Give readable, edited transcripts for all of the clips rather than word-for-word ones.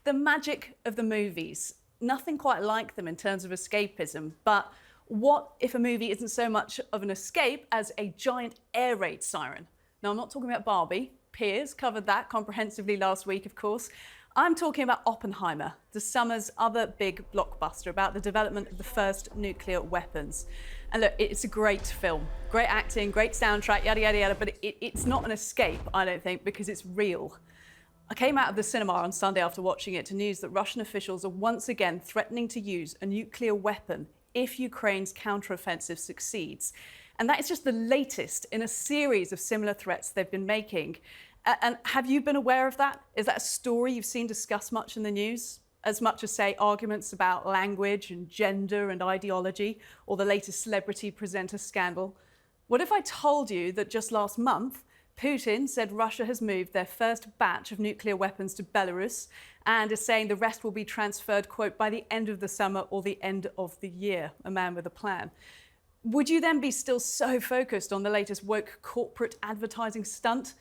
The magic of the movies. Nothing quite like them in terms of escapism, but what if a movie isn't so much of an escape as a giant air raid siren? Now, I'm not talking about Barbie. Piers covered that comprehensively last week, of course. I'm talking about Oppenheimer, the summer's other big blockbuster about the development of the first nuclear weapons. And look, it's a great film, great acting, great soundtrack, yada, yada, yada, but it's not an escape, I don't think, because it's real. I came out of the cinema on Sunday after watching it to news that Russian officials are once again threatening to use a nuclear weapon if Ukraine's counteroffensive succeeds. And that is just the latest in a series of similar threats they've been making. And have you been aware of that? Is that a story you've seen discussed much in the news? As much as, say, arguments about language and gender and ideology, or the latest celebrity presenter scandal? What if I told you that just last month, Putin said Russia has moved their first batch of nuclear weapons to Belarus and is saying the rest will be transferred, quote, by the end of the summer or the end of the year, a man with a plan. Would you then be still so focused on the latest woke corporate advertising stunt?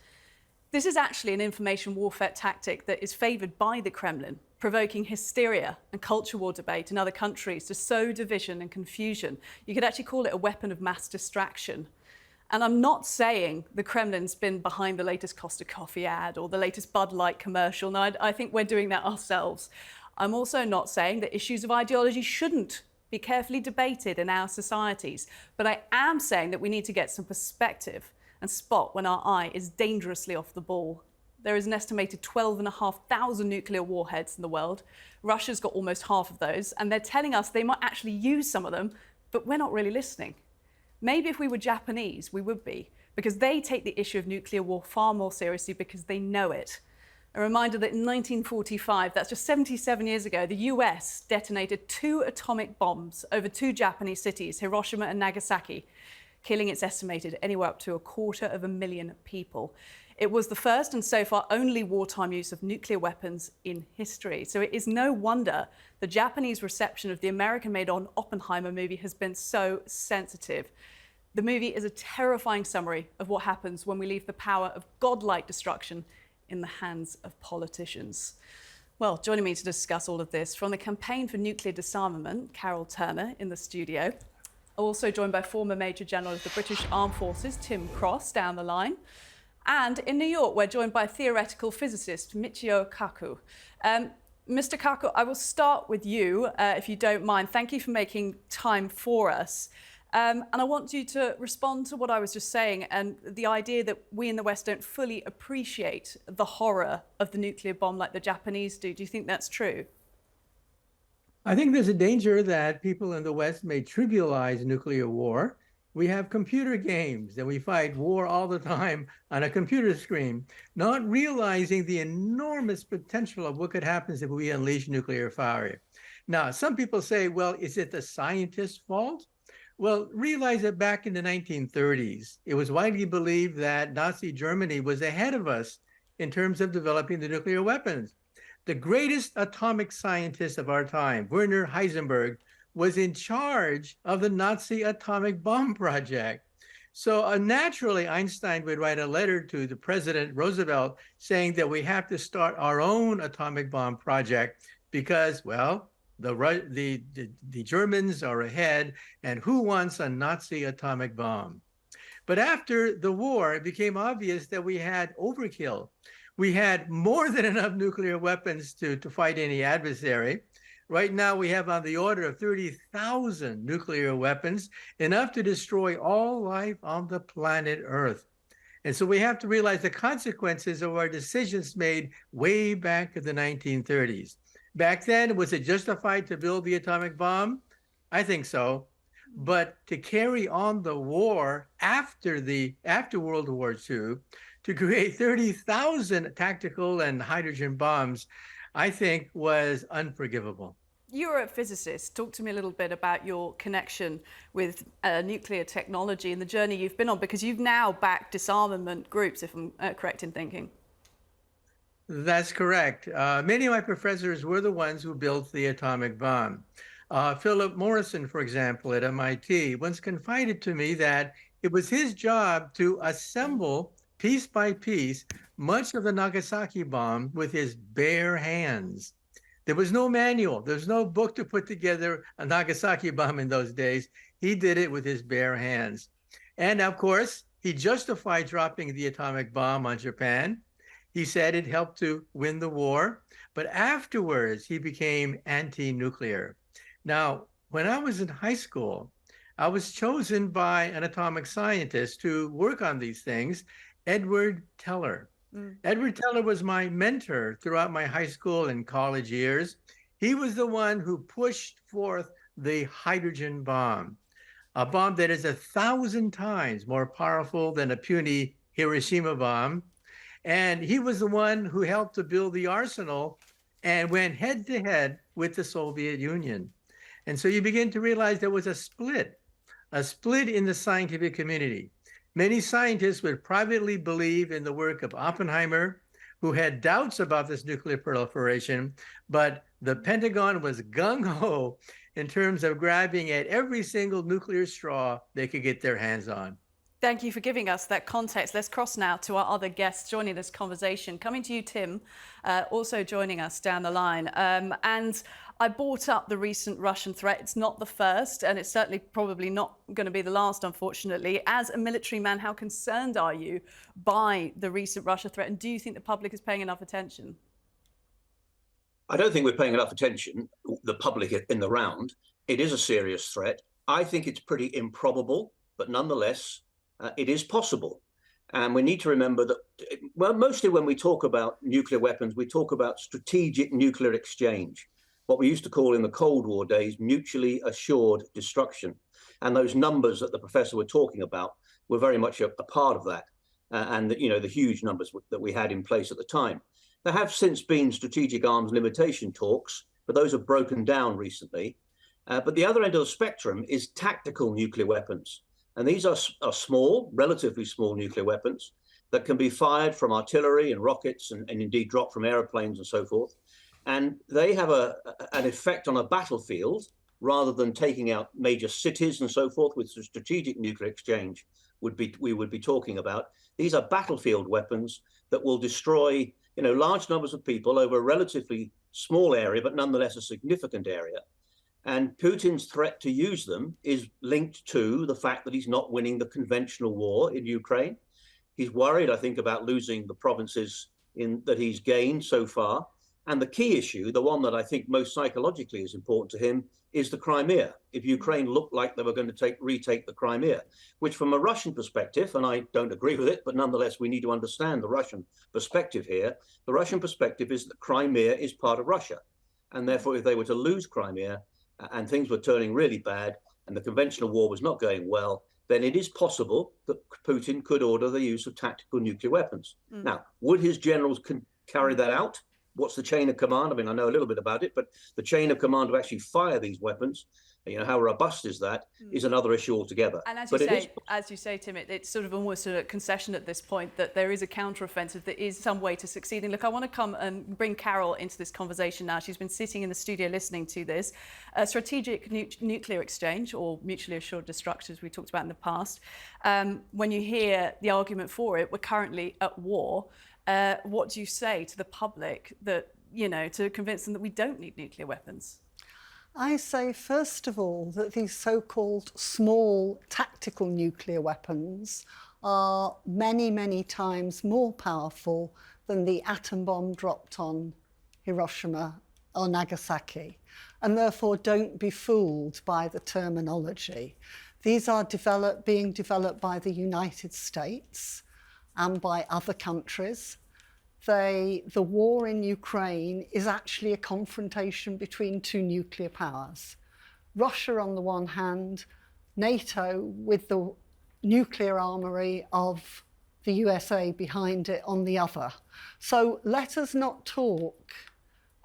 This is actually an information warfare tactic that is favoured by the Kremlin, provoking hysteria and culture war debate in other countries to sow division and confusion. You could actually call it a weapon of mass distraction. And I'm not saying the Kremlin's been behind the latest Costa Coffee ad or the latest Bud Light commercial. No, I think we're doing that ourselves. I'm also not saying that issues of ideology shouldn't be carefully debated in our societies. But I am saying that we need to get some perspective and spot when our eye is dangerously off the ball. There is an estimated 12,500 nuclear warheads in the world. Russia's got almost half of those, and they're telling us they might actually use some of them, but we're not really listening. Maybe if we were Japanese, we would be, because they take the issue of nuclear war far more seriously because they know it. A reminder that in 1945, that's just 77 years ago, the US detonated 2 atomic bombs over 2 Japanese cities, Hiroshima and Nagasaki, killing, it's estimated, anywhere up to 250,000 people. It was the first and so far only wartime use of nuclear weapons in history. So it is no wonder the Japanese reception of the American-made Oppenheimer movie has been so sensitive. The movie is a terrifying summary of what happens when we leave the power of godlike destruction in the hands of politicians. Well, joining me to discuss all of this from the Campaign for Nuclear Disarmament, Carol Turner in the studio. Also joined by former Major General of the British Armed Forces, Tim Cross, down the line. And in New York, we're joined by theoretical physicist Michio Kaku. Mr. Kaku, I will start with you, if you don't mind. Thank you for making time for us. And I want you to respond to what I was just saying and the idea that we in the West don't fully appreciate the horror of the nuclear bomb like the Japanese do. Do you think that's true? I think there's a danger that people in the West may trivialize nuclear war. We have computer games and we fight war all the time on a computer screen, not realizing the enormous potential of what could happen if we unleash nuclear fire. Now, some people say, well, is it the scientists' fault? Well, realize that back in the 1930s, it was widely believed that Nazi Germany was ahead of us in terms of developing the nuclear weapons. The greatest atomic scientist of our time, Werner Heisenberg, was in charge of the Nazi atomic bomb project. So naturally, Einstein would write a letter to the President Roosevelt saying that we have to start our own atomic bomb project because, well, the Germans are ahead, and who wants a Nazi atomic bomb? But after the war, it became obvious that we had overkill. We had more than enough nuclear weapons to fight any adversary. Right now, we have on the order of 30,000 nuclear weapons, enough to destroy all life on the planet Earth. And so we have to realize the consequences of our decisions made way back in the 1930s. Back then, was it justified to build the atomic bomb? I think so. But to carry on the war after World War II, to create 30,000 tactical and hydrogen bombs, I think was unforgivable. You're a physicist. Talk to me a little bit about your connection with nuclear technology and the journey you've been on, because you've now backed disarmament groups, if I'm correct in thinking. That's correct. Many of my professors were the ones who built the atomic bomb. Philip Morrison, for example, at MIT, once confided to me that it was his job to assemble piece by piece much of the Nagasaki bomb with his bare hands. There was no manual. There's no book to put together a Nagasaki bomb in those days. He did it with his bare hands. And of course, he justified dropping the atomic bomb on Japan. He said it helped to win the war. But afterwards, he became anti-nuclear. Now, when I was in high school, I was chosen by an atomic scientist to work on these things, Edward Teller. Edward Teller was my mentor throughout my high school and college years. He was the one who pushed forth the hydrogen bomb, a bomb that is 1,000 times more powerful than a puny Hiroshima bomb. And he was the one who helped to build the arsenal and went head to head with the Soviet Union. And so you begin to realize there was a split in the scientific community. Many scientists would privately believe in the work of Oppenheimer, who had doubts about this nuclear proliferation, but the Pentagon was gung-ho in terms of grabbing at every single nuclear straw they could get their hands on. Thank you for giving us that context. Let's cross now to our other guests joining this conversation. Coming to you, Tim, also joining us down the line. And I brought up the recent Russian threat. It's not the first, and it's certainly probably not going to be the last, unfortunately. As a military man, how concerned are you by the recent Russia threat? And do you think the public is paying enough attention? I don't think we're paying enough attention, the public in the round. It is a serious threat. I think it's pretty improbable, but nonetheless, it is possible. And we need to remember that, well, mostly when we talk about nuclear weapons, we talk about strategic nuclear exchange, what we used to call in the Cold War days, mutually assured destruction. And those numbers that the professor were talking about were very much a part of that. And the huge numbers that we had in place at the time. There have since been strategic arms limitation talks, but those have broken down recently. But the other end of the spectrum is tactical nuclear weapons. And these are small, relatively small nuclear weapons that can be fired from artillery and rockets and indeed dropped from airplanes and so forth. And they have an effect on a battlefield rather than taking out major cities and so forth, with strategic nuclear exchange we would be talking about. These are battlefield weapons that will destroy large numbers of people over a relatively small area, but nonetheless a significant area. And Putin's threat to use them is linked to the fact that he's not winning the conventional war in Ukraine. He's worried, I think, about losing the provinces that he's gained so far. And the key issue, the one that I think most psychologically is important to him, is the Crimea. If Ukraine looked like they were going to retake the Crimea, which from a Russian perspective, and I don't agree with it, but nonetheless, we need to understand the Russian perspective here. The Russian perspective is that Crimea is part of Russia. And therefore, if they were to lose Crimea, and things were turning really bad, and the conventional war was not going well, then it is possible that Putin could order the use of tactical nuclear weapons. Now, would his generals carry that out? What's the chain of command? I mean, I know a little bit about it, but the chain of command to actually fire these weapons, how robust is that, is another issue altogether. And as you say, Tim, it's sort of almost a concession at this point that there is a counteroffensive that is some way to succeeding. Look, I want to come and bring Carol into this conversation now. She's been sitting in the studio listening to this. Strategic nuclear exchange, or mutually assured destruction, as we talked about in the past. When you hear the argument for it, we're currently at war. What do you say to the public that, to convince them that we don't need nuclear weapons? I say, first of all, that these so-called small tactical nuclear weapons are many, many times more powerful than the atom bomb dropped on Hiroshima or Nagasaki, and therefore don't be fooled by the terminology. These are being developed by the United States and by other countries. The war in Ukraine is actually a confrontation between two nuclear powers. Russia on the one hand, NATO with the nuclear armory of the USA behind it on the other. So let us not talk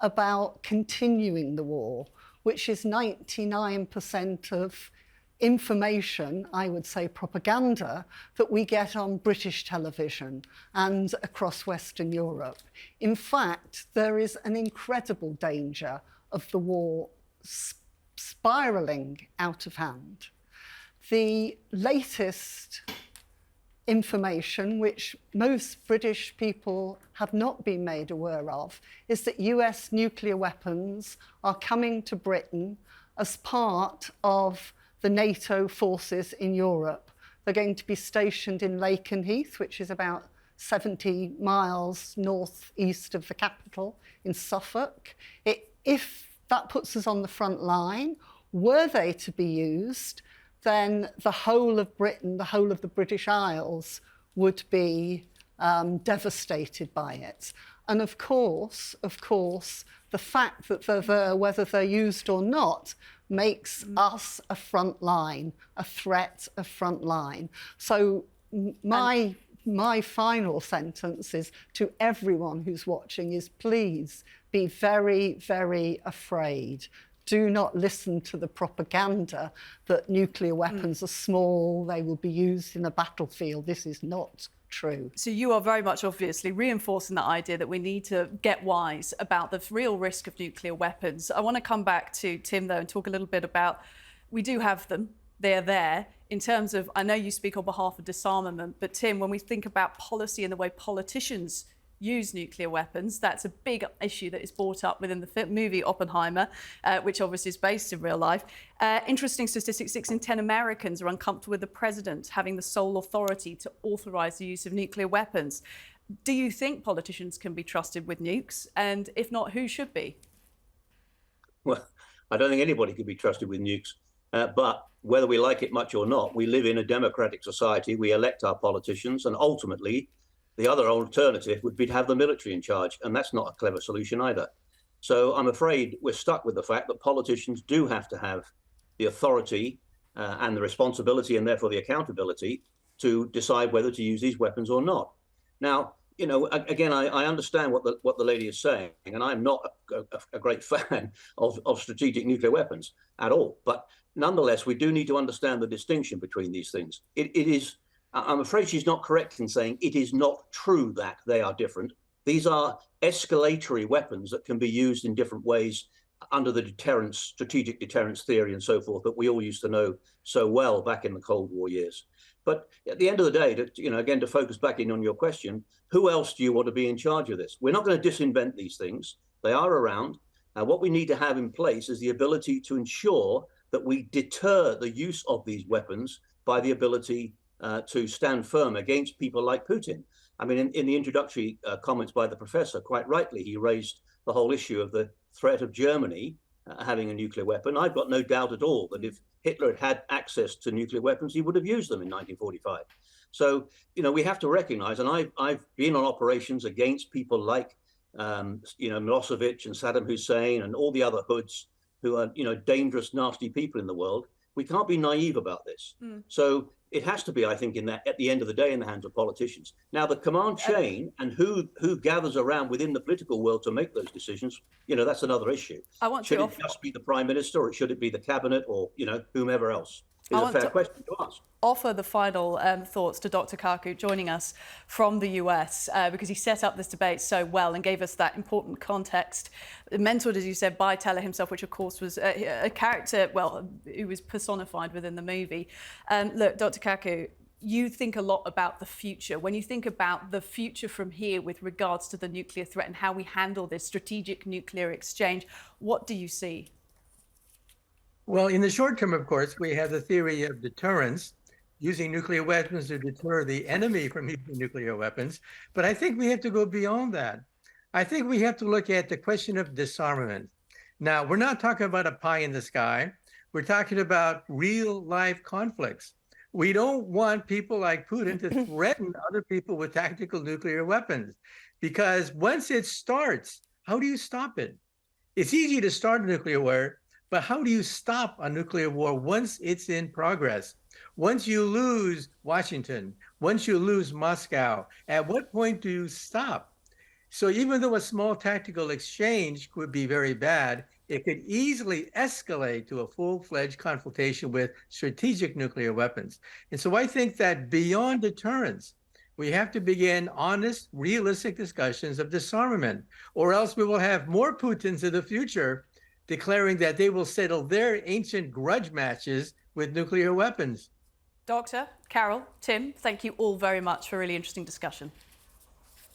about continuing the war, which is 99% of information, I would say propaganda, that we get on British television and across Western Europe. In fact, there is an incredible danger of the war spiraling out of hand. The latest information which most British people have not been made aware of is that US nuclear weapons are coming to Britain as part of the NATO forces in Europe. They're going to be stationed in Lakenheath, which is about 70 miles northeast of the capital in Suffolk. If that puts us on the front line, were they to be used, then the whole of Britain, the whole of the British Isles would be devastated by it. And of course, the fact that they're there, whether they're used or not, makes us a front line, a threat of front line. So my final sentence is to everyone who's watching is please be very, very afraid. Do not listen to the propaganda that nuclear weapons are small, they will be used in a battlefield. This is not true. So you are very much obviously reinforcing that idea that we need to get wise about the real risk of nuclear weapons. I want to come back to Tim, though, and talk a little bit about, we do have them, they're there. In terms of, I know you speak on behalf of disarmament, but Tim, when we think about policy and the way politicians use nuclear weapons, that's a big issue that is brought up within the movie Oppenheimer, which obviously is based in real life. Interesting statistic, 6 in 10 Americans are uncomfortable with the president having the sole authority to authorize the use of nuclear weapons. Do you think politicians can be trusted with nukes? And if not, who should be? Well, I don't think anybody could be trusted with nukes. But whether we like it much or not, we live in a democratic society. We elect our politicians, and ultimately, the other alternative would be to have the military in charge, and that's not a clever solution either. So I'm afraid we're stuck with the fact that politicians do have to have the authority and the responsibility, and therefore the accountability, to decide whether to use these weapons or not. Now, you know, again, I understand what the lady is saying, and I'm not a great fan of strategic nuclear weapons at all. But nonetheless, we do need to understand the distinction between these things. It is. I'm afraid she's not correct in saying it is not true that they are different. These are escalatory weapons that can be used in different ways under the deterrence, strategic deterrence theory and so forth that we all used to know so well back in the Cold War years. But at the end of the day, again, to focus back in on your question, who else do you want to be in charge of this? We're not going to disinvent these things. They are around. What we need to have in place is the ability to ensure that we deter the use of these weapons by the ability to stand firm against people like Putin. I mean, in the introductory comments by the professor, quite rightly, he raised the whole issue of the threat of Germany having a nuclear weapon. I've got no doubt at all that if Hitler had access to nuclear weapons, he would have used them in 1945. So, you know, we have to recognize, and I've been on operations against people like, Milosevic and Saddam Hussein and all the other hoods who are, dangerous, nasty people in the world. We can't be naive about this. So it has to be, I think, at the end of the day, in the hands of politicians. Now, the command chain and who gathers around within the political world to make those decisions, that's another issue. Should it just be the prime minister, or should it be the cabinet, or whomever else? Is a fair question to ask. Offer the final thoughts to Dr. Kaku, joining us from the US, because he set up this debate so well and gave us that important context. Mentored, as you said, by Teller himself, which of course was a character, who was personified within the movie. Look, Dr. Kaku, you think a lot about the future. When you think about the future from here with regards to the nuclear threat and how we handle this strategic nuclear exchange, what do you see? Well, in the short term, of course, we have the theory of deterrence, using nuclear weapons to deter the enemy from using nuclear weapons. But I think we have to go beyond that. I think we have to look at the question of disarmament. Now, we're not talking about a pie in the sky. We're talking about real life conflicts. We don't want people like Putin to threaten other people with tactical nuclear weapons, because once it starts, how do you stop it? It's easy to start a nuclear war, but how do you stop a nuclear war once it's in progress? Once you lose Washington, once you lose Moscow, at what point do you stop? So even though a small tactical exchange could be very bad, it could easily escalate to a full-fledged confrontation with strategic nuclear weapons. And so I think that beyond deterrence, we have to begin honest, realistic discussions of disarmament, or else we will have more Putins in the future declaring that they will settle their ancient grudge matches with nuclear weapons. Doctor, Carol, Tim, thank you all very much for a really interesting discussion.